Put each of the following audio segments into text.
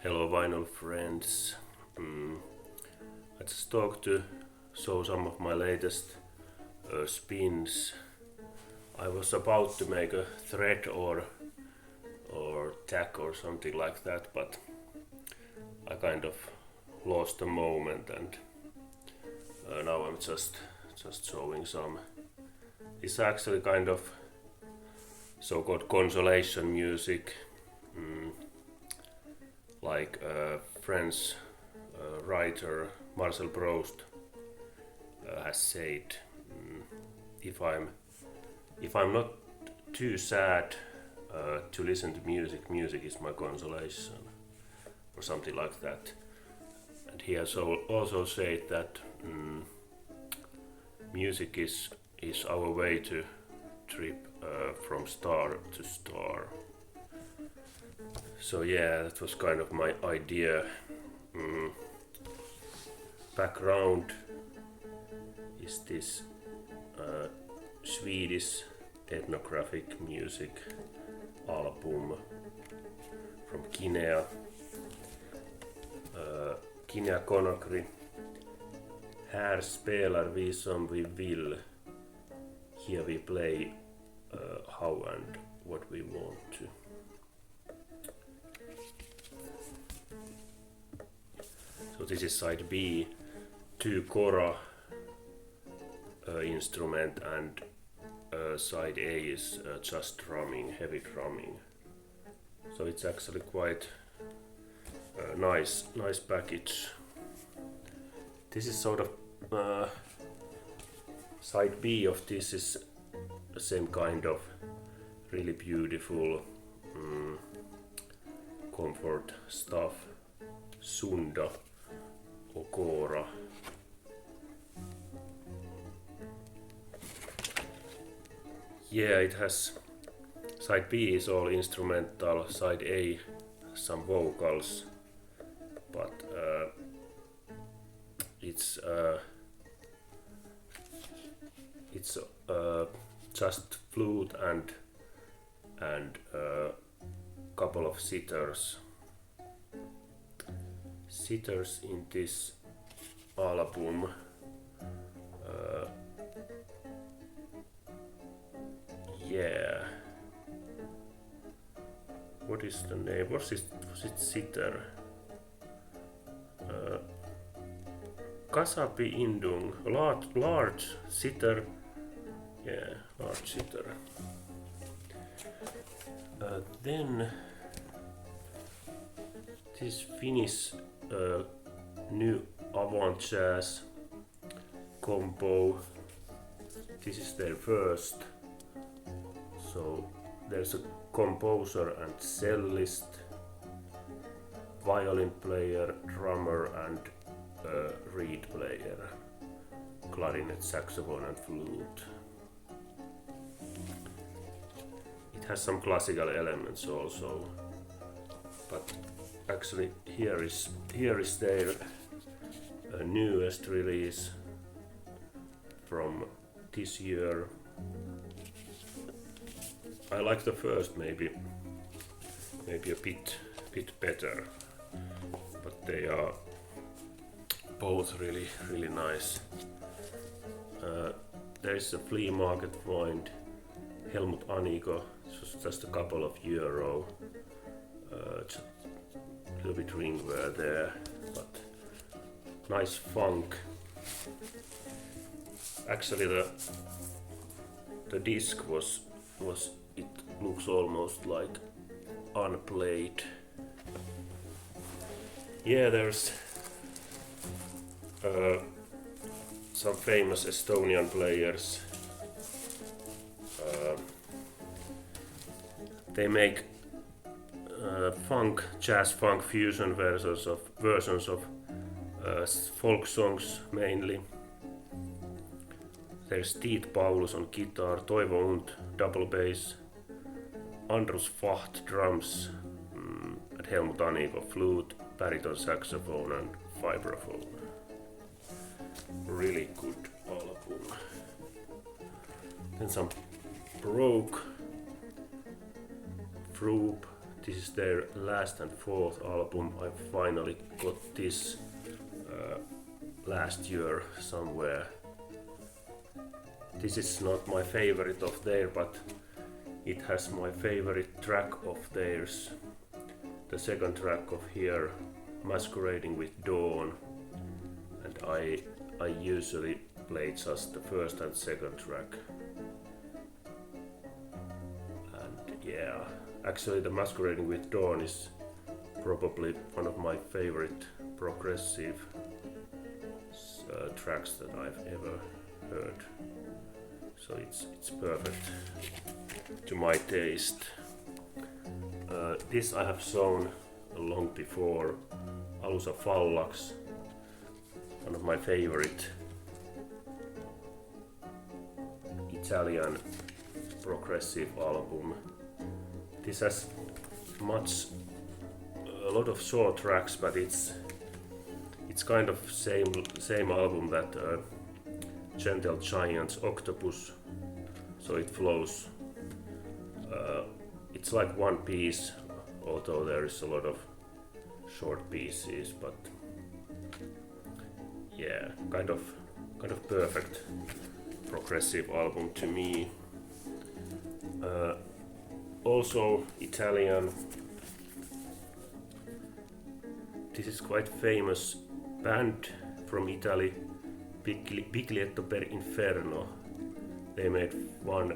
Hello vinyl friends. I just talked to show some of my latest spins. I was about to make a thread or tag or something like that, but I kind of lost the moment, and now I'm just showing some. It's actually kind of so-called consolation music, like French writer Marcel Proust has said, if I'm not too sad to listen to music is my consolation, or something like that. And he has also said that music is our way to trip from star to star. So yeah, that was kind of my idea. Background is this Swedish ethnographic music album from Guinea. Guinea Conakry. Här spelar vi som vi vill. Here we play how and what we want to. So this is side B, 2 kora instrument, and side A is just drumming, heavy drumming. So it's actually quite a nice package. This is sort of side B of this is the same kind of really beautiful comfort stuff. Sunda or kora. Yeah, it has side B is all instrumental, side A some vocals, but it's just flute and couple of sitters in this album. Yeah, what is the name? Was it sitter? Kasapi Indung, large sitter. Yeah, large sitter. Then this Finnish new avant jazz combo. This is their first. So there's a composer and cellist, violin player, drummer, and reed player, clarinet, saxophone, and flute. It has some classical elements also, but actually here is their newest release from this year. I like the first maybe a bit better, but they are both really nice. There is a flea market find, Helmut Anigo, just a couple of euro. Just a little bit ringware there, but nice funk. Actually the disc was it looks almost like unplayed. Yeah, there's some famous Estonian players. They make jazz funk fusion versions of folk songs mainly. There's Tiit Paulus on guitar, Toivo Und double bass, Andrus Vaht drums, and Helmut Anigo flute, baritone saxophone, and vibraphone. Really good album. Then some Broke, Froop, This is their last and fourth album. I finally got this last year somewhere. This is not my favorite of theirs, but it has my favorite track of theirs. The second track of here, Masquerading with Dawn, and I usually play just the first and second track. And yeah, actually the Masquerading with Dawn is probably one of my favorite progressive tracks that I've ever heard. So it's perfect to my taste. This I have shown long before, Alusa Fallax, one of my favorite Italian progressive album. This has a lot of short tracks, but it's kind of same album that Gentle Giant's Octopus, so it flows. It's like one piece, although there is a lot of short pieces, but yeah, kind of perfect progressive album to me. Also Italian. This is quite famous band from Italy, Biglietto per Inferno. They made one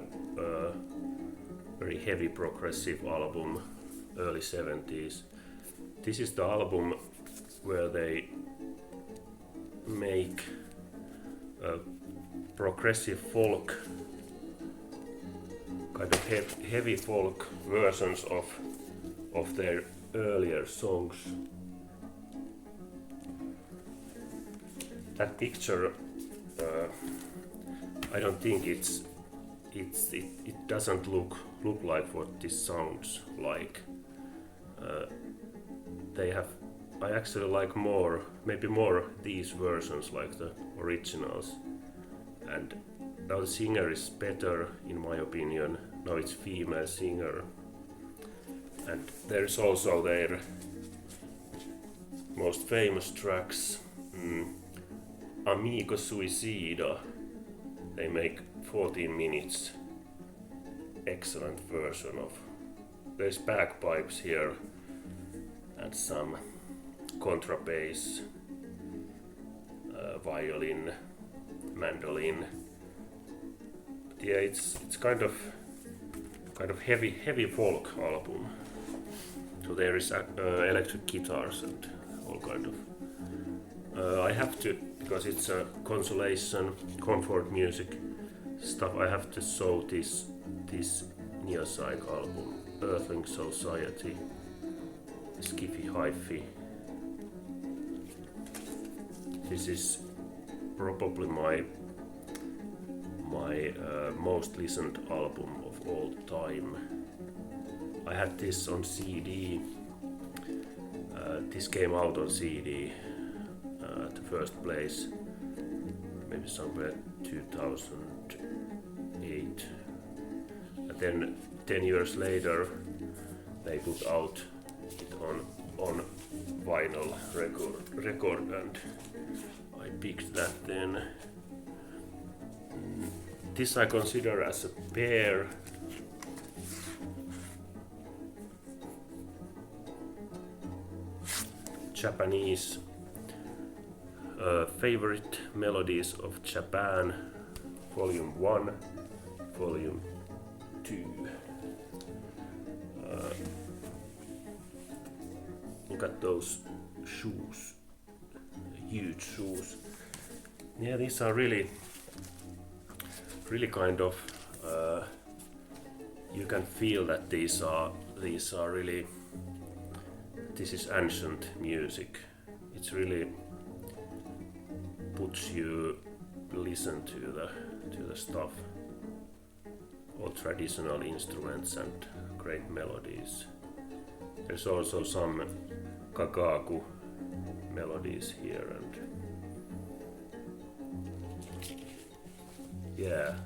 very heavy progressive album, early 70s. This is the album where they make progressive folk, kind of heavy folk versions of their earlier songs. That picture, I don't think it doesn't look like what this sounds like. I actually like maybe more these versions like the originals. And now the singer is better in my opinion. Now it's female singer. And there's also their most famous tracks. Amico Suicida. They make 14 minutes. Excellent version of. There's bagpipes here and some contrabass, violin, mandolin. But yeah, it's kind of heavy folk album. So there is electric guitars and all kind of. I have to, because it's a Consolation comfort music stuff, I have to show this neo-psych album, Earthling Society, Skiffy Hi-Fi. This is probably my most listened album of all time. I had this on CD. This came out on CD at the first place, maybe somewhere 2008. And then 10 years later, they put out it on vinyl record, and I picked that then. This I consider as a pair. Japanese favorite melodies of Japan, Volume 1, Volume 2. Look at those shoes, huge shoes. Yeah, these are really kind of. You can feel that these are really. This is ancient music. It's really puts you listen to the stuff, all traditional instruments and great melodies. There's also some kagaku melodies here, and yeah,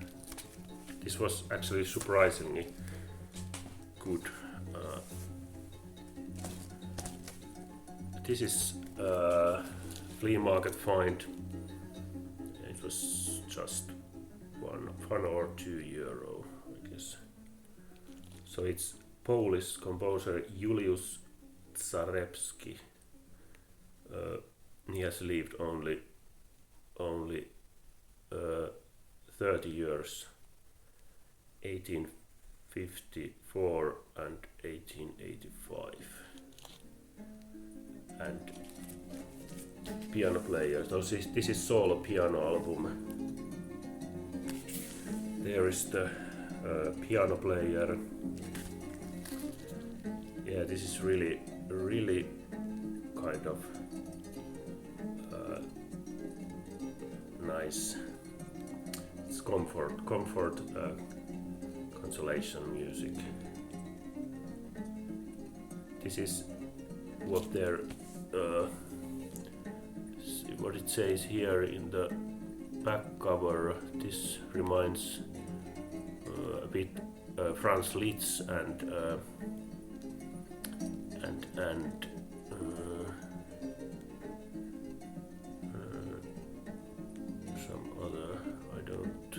this was actually surprisingly good This is flea market find. It was just one or €2, I guess. So it's Polish composer Julius Zarewski. He has lived only 30 years, 1854 and 1885. And piano player. So this is solo piano album. There is the piano player. Yeah, this is really kind of nice. It's comfort Consolation music. This is what their what it says here in the back cover. This reminds a bit Franz Liszt and some other I don't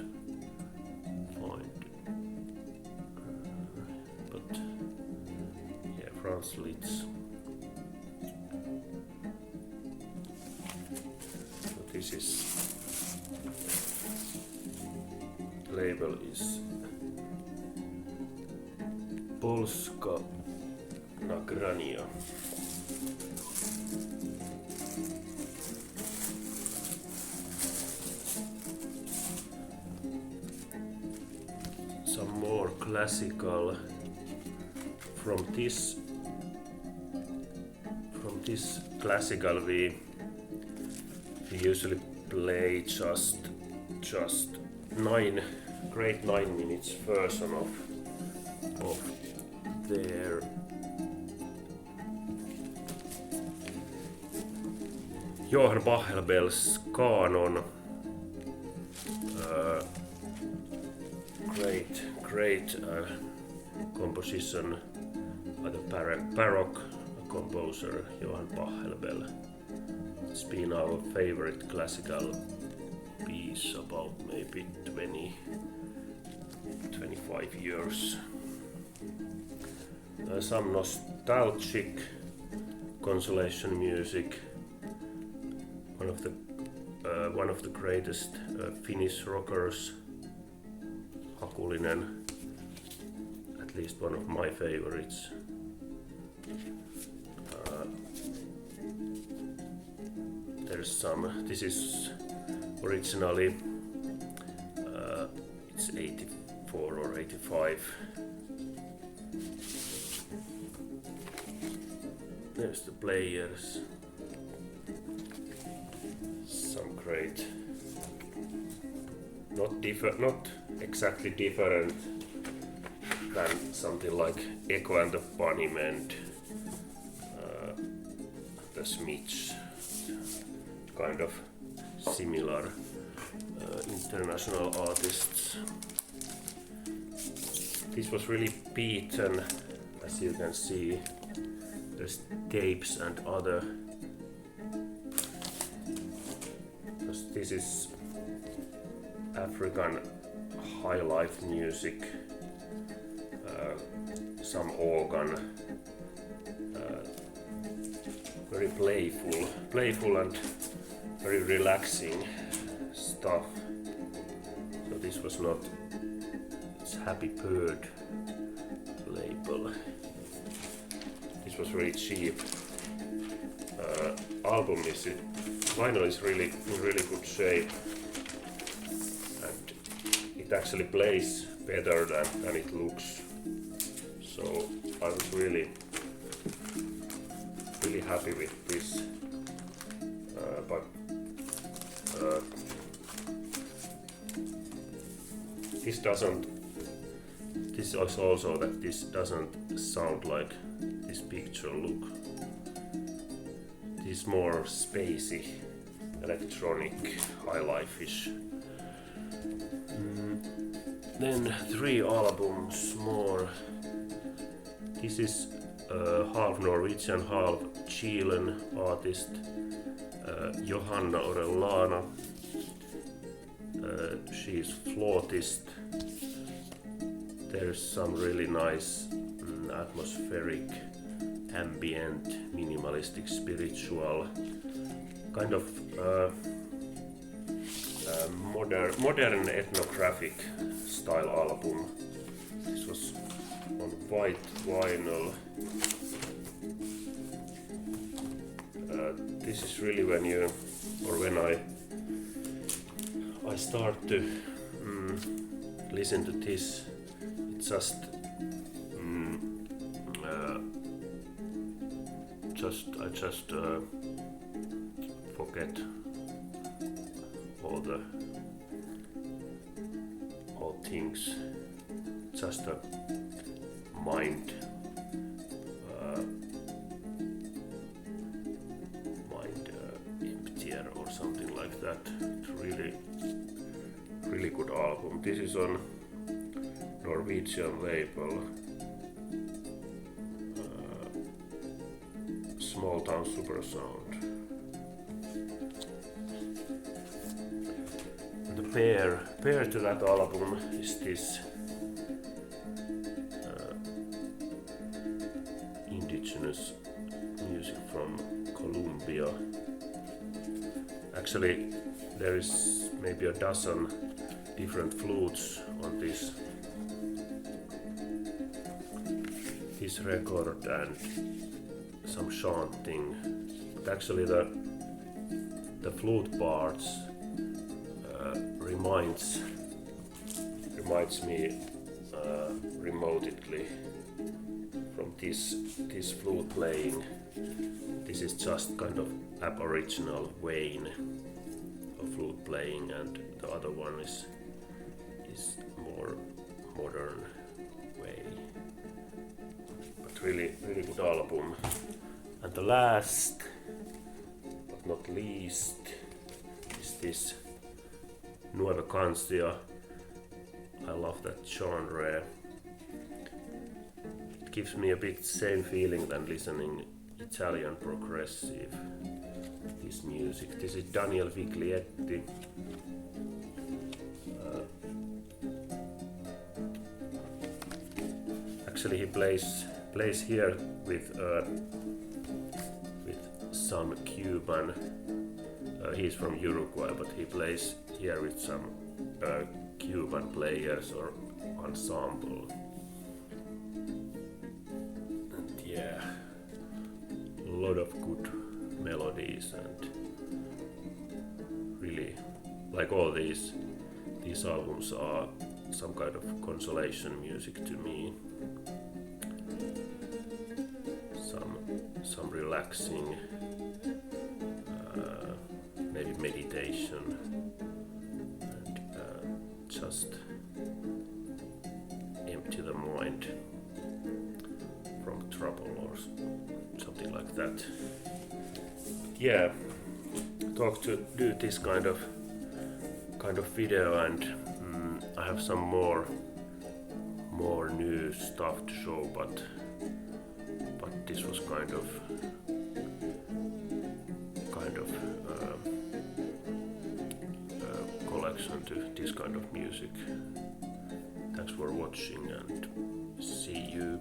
find, but yeah, Franz Liszt. So this is label is Polska Nagrania. Some more classical from this classical we usually play just 9 minutes version of their Johann Pachelbel's canon. Great composition by the Baroque composer Johann Pachelbel. It's been our favorite classical piece about maybe 25 years. Some nostalgic Consolation music. One of the greatest Finnish rockers, Hakulinen, at least one of my favorites. There's some. This is originally it's 84 or 85. There's the players. Some great, not exactly different than something like Echo and the Bunnymen, the Smiths, kind of similar international artists. This was really beaten, as you can see. There's tapes and other. This is African high life music, some organ, very playful and very relaxing stuff. So this was not, it's Happy Bird label. This was really cheap. Album is vinyl is really in really good shape, and it actually plays better than it looks. So I was really happy with this. But this doesn't. This is also that this doesn't sound like this picture look. This is more spacey, electronic, high life-ish. Then 3 albums more. This is half Norwegian, half Chilean artist, Johanna Orellana. She's flautist. There's some really nice atmospheric, ambient, minimalistic, spiritual, kind of modern ethnographic style album. This was on white vinyl. This is really when I start to listen to this, it just forget all things. Just a mind emptier or something like that. It's really good album. This is on Norwegian label, Small Town Super Sound. And the pair to that album is this indigenous music from Colombia. Actually, there is maybe a dozen different flutes on this record and some chanting. But actually the flute parts reminds me remotely from this flute playing. This is just kind of aboriginal vein of flute playing, and the other one is more modern way. But really good album. And the last but not least is this Nueva Cancia. I love that genre. It gives me a bit same feeling than listening Italian progressive, this music. This is Daniel Viglietti. Actually, he plays here with some Cuban. He's from Uruguay, but he plays here with some Cuban players or ensemble. And yeah, a lot of good melodies, and really, like all these albums are some kind of consolation music to me. Some relaxing, maybe meditation, and just empty the mind from trouble or something like that. Yeah, to do this kind of video, and I have some more new stuff to show, but this was kind of collection to this kind of music. Thanks for watching, and see you